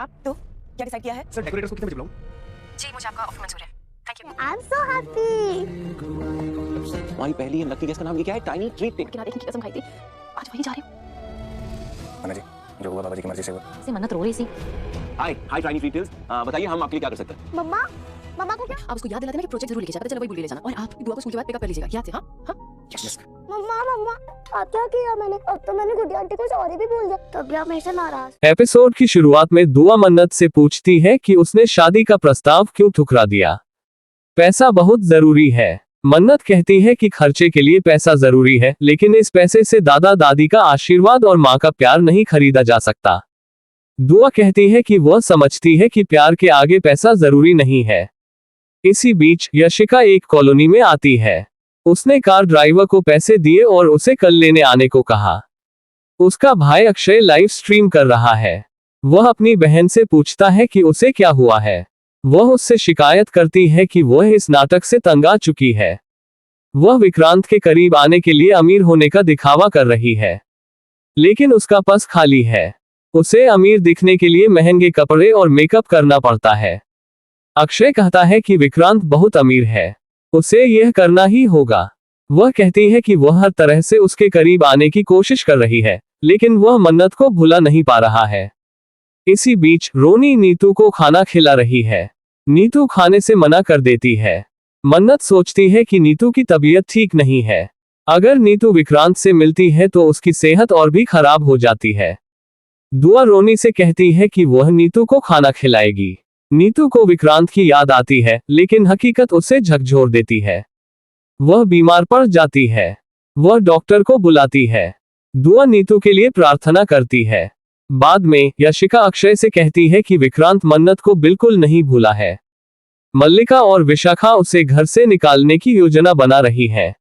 आप तो क्या डिसाइड किया है? सर डेकोरेटर्स को कितने बजे बुलाऊं? जी मुझे आपका ऑफर मंजूर है। Thank you. I am so happy. हमारी पहली लकी गेस्ट का नाम ये क्या है? टाइनी ट्रीट टिक। किनारे देखने की कसम खाई थी, आज वहीं जा रही हूँ। मन्ना जी, जो हुआ बाबा जी की मर्जी से हुआ। से मन्नत रो रही सी। हाय हाय टाइनी ट्रीट टिल्स, बताइए हम आपके लिए क्या कर सकते हैं? मम्मा मम्मा को क्या? आप उसको याद दिला देना कि प्रोजेक्ट जरूर लेके जाना, पता चला वही भूल ले जाना, और आप बुआ को स्कूल के बाद पिकअप कर लीजिएगा, याद से? हाँ हाँ। यस। मम्मा मम्मा अब क्या किया मैंने? अब तो मैंने गुड्डी आंटी को सॉरी भी बोल दिया, तब भी आप मेरे से नाराज। एपिसोड की शुरुआत में दुआ मन्नत से पूछती है कि उसने शादी का प्रस्ताव क्यों ठुकरा दिया। पैसा बहुत जरूरी है। मन्नत कहती है कि खर्चे के लिए पैसा जरूरी है, लेकिन इस पैसे से दादा दादी का आशीर्वाद और माँ का प्यार नहीं खरीदा जा सकता। दुआ कहती है कि वह समझती है कि प्यार के आगे पैसा जरूरी नहीं है। इसी बीच यशिका एक कॉलोनी में आती है। उसने कार ड्राइवर को पैसे दिए और उसे कल लेने आने को कहा। उसका भाई अक्षय लाइव स्ट्रीम कर रहा है। वह अपनी बहन से पूछता है कि उसे क्या हुआ है। वह उससे शिकायत करती है कि वह इस नाटक से तंग आ चुकी है। वह विक्रांत के करीब आने के लिए अमीर होने का दिखावा कर रही है, लेकिन उसका पर्स खाली है। उसे अमीर दिखने के लिए महंगे कपड़े और मेकअप करना पड़ता है। अक्षय कहता है कि विक्रांत बहुत अमीर है, उसे यह करना ही होगा। वह कहती है कि वह हर तरह से उसके करीब आने की कोशिश कर रही है, लेकिन वह मन्नत को भुला नहीं पा रहा है। इसी बीच रोनी नीतू को खाना खिला रही है। नीतू खाने से मना कर देती है। मन्नत सोचती है कि नीतू की तबीयत ठीक नहीं है। अगर नीतू विक्रांत से मिलती है तो उसकी सेहत और भी खराब हो जाती है। दुआ रोनी से कहती है कि वह नीतू को खाना खिलाएगी। नीतू को विक्रांत की याद आती है, लेकिन हकीकत उसे झकझोर देती है। वह बीमार पड़ जाती है। वह डॉक्टर को बुलाती है। दुआ नीतू के लिए प्रार्थना करती है। बाद में यशिका अक्षय से कहती है कि विक्रांत मन्नत को बिल्कुल नहीं भूला है। मल्लिका और विशाखा उसे घर से निकालने की योजना बना रही हैं।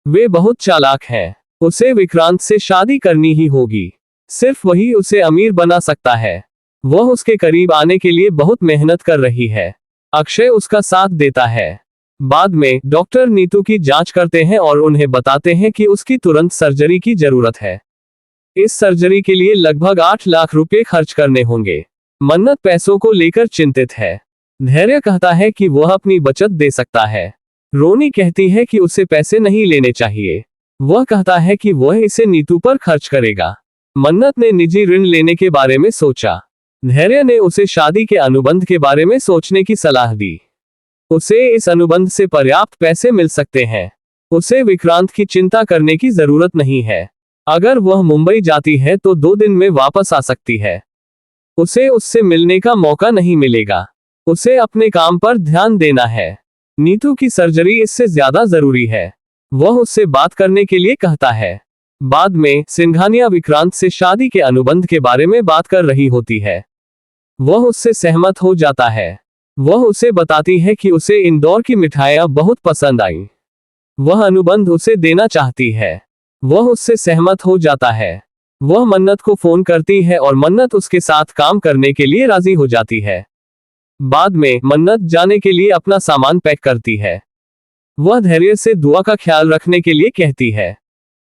वे बहुत चालाक हैं। उसे विक्रांत से शादी करनी ही होगी। सिर्फ वही उसे अमीर बना सकता है। वह उसके करीब आने के लिए बहुत मेहनत कर रही है। अक्षय उसका साथ देता है। बाद में डॉक्टर नीतू की जांच करते हैं और उन्हें बताते हैं कि उसकी तुरंत सर्जरी की जरूरत है। इस सर्जरी के लिए लगभग 8 लाख रुपए खर्च करने होंगे। मन्नत पैसों को लेकर चिंतित है। धैर्य कहता है कि वह अपनी बचत दे सकता है। रोनी कहती है कि उसे पैसे नहीं लेने चाहिए। वह कहता है कि वह इसे नीतू पर खर्च करेगा। मन्नत ने निजी ऋण लेने के बारे में सोचा। धैर्य ने उसे शादी के अनुबंध के बारे में सोचने की सलाह दी। उसे इस अनुबंध से पर्याप्त पैसे मिल सकते हैं। उसे विक्रांत की चिंता करने की जरूरत नहीं है। अगर वह मुंबई जाती है तो 2 दिन में वापस आ सकती है। उसे उससे मिलने का मौका नहीं मिलेगा। उसे अपने काम पर ध्यान देना है। नीतू की सर्जरी इससे ज्यादा जरूरी है। वह उससे बात करने के लिए कहता है। बाद में सिंघानिया विक्रांत से शादी के अनुबंध के बारे में बात कर रही होती है। वह उससे सहमत हो जाता है। वह उसे बताती है कि उसे इंदौर की मिठाइयां बहुत पसंद आईं। वह अनुबंध उसे देना चाहती है। वह उससे सहमत हो जाता है। वह मन्नत को फोन करती है और मन्नत उसके साथ काम करने के लिए राजी हो जाती है। बाद में मन्नत जाने के लिए अपना सामान पैक करती है। वह धैर्य से दुआ का ख्याल रखने के लिए कहती है।